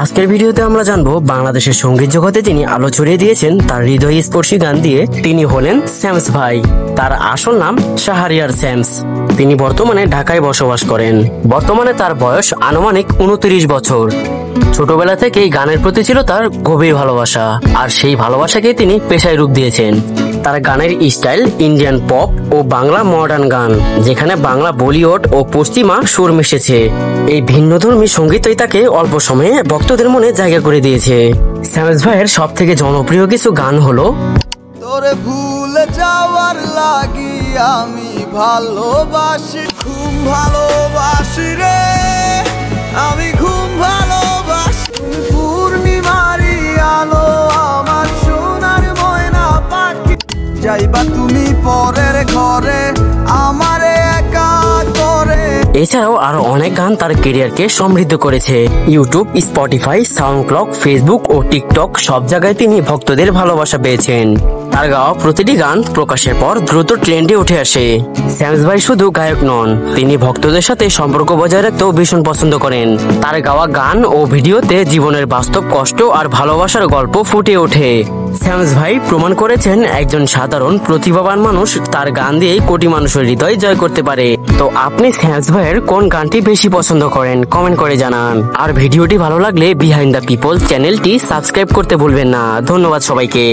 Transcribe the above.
আজকের ভিডিওতে আমরা জানবো বাংলাদেশের সঙ্গীত জগতে তিনি আলো ছড়িয়ে দিয়েছেন তার হৃদয়স্পর্শী গান দিয়ে। তিনি হলেন স্যামস ভাই। তার আসল নাম শাহরিয়ার স্যামস। তিনি বর্তমানে ঢাকায় বসবাস করেন। বর্তমানে তার বয়স আনুমানিক 29 বছর। ছোটবেলা থেকেই গানের প্রতি ছিল তার গভীর ভালোবাসা, আর সেই ভালোবাসাকে তিনি পেশায় রূপ দিয়েছেন। তার গানের স্টাইল ইন্ডিয়ান পপ ও বাংলা মডার্ন গান, যেখানে বাংলা বলিউড ও পশ্চিমা সুর মিশেছে। এই ভিন্নধর্মী সঙ্গীতই তাকে অল্প সময়ে ভক্তদের মনে জায়গা করে দিয়েছে। স্যামস ভাইয়ের সব থেকে জনপ্রিয় কিছু গান হলো তোরে ভুলে যাওয়ার লাগি আমি ভালোবাসি, খুব ভালোবাসি রে, আমি খুব ভালোবাসি। পূর্ণিমারি আলো আমার সোনার ময়না পাখি, যাইবা তুমি পরের ঘরে আমারে একা করে। এছাড়াও আরো অনেক গান তার ক্যারিয়ারকে সমৃদ্ধ করেছে। ইউটিউব, স্পটিফাই, সাউন্ডক্লাউড, ফেসবুক ও টিকটক সব জায়গায় তিনি ভক্তদের ভালোবাসা পেয়েছেন। তার গাওয়া প্রতিটি গান প্রকাশের পর দ্রুত ট্রেন্ডে উঠে আসে। স্যামস ভাই শুধু গায়ক নন, তিনি ভক্তদের সাথে সম্পর্ক বজায় রাখতেও ভীষণ পছন্দ করেন। তার গাওয়া গান ও ভিডিওতে জীবনের বাস্তব কষ্ট আর ভালোবাসার গল্প ফুটে ওঠে। স্যামস ভাই প্রমাণ করেছেন একজন সাধারণ প্রতিভাবান মানুষ তার গান দিয়েই কোটি মানুষের হৃদয় জয় করতে পারে। তো আপনি স্যামস ভাইয়ের কোন গানটি বেশি পছন্দ করেন কমেন্ট করে জানান। আর ভিডিওটি ভালো লাগলে বিহাইন্ড দ্য পিপল চ্যানেলটি সাবস্ক্রাইব করতে ভুলবেন না। ধন্যবাদ সবাইকে।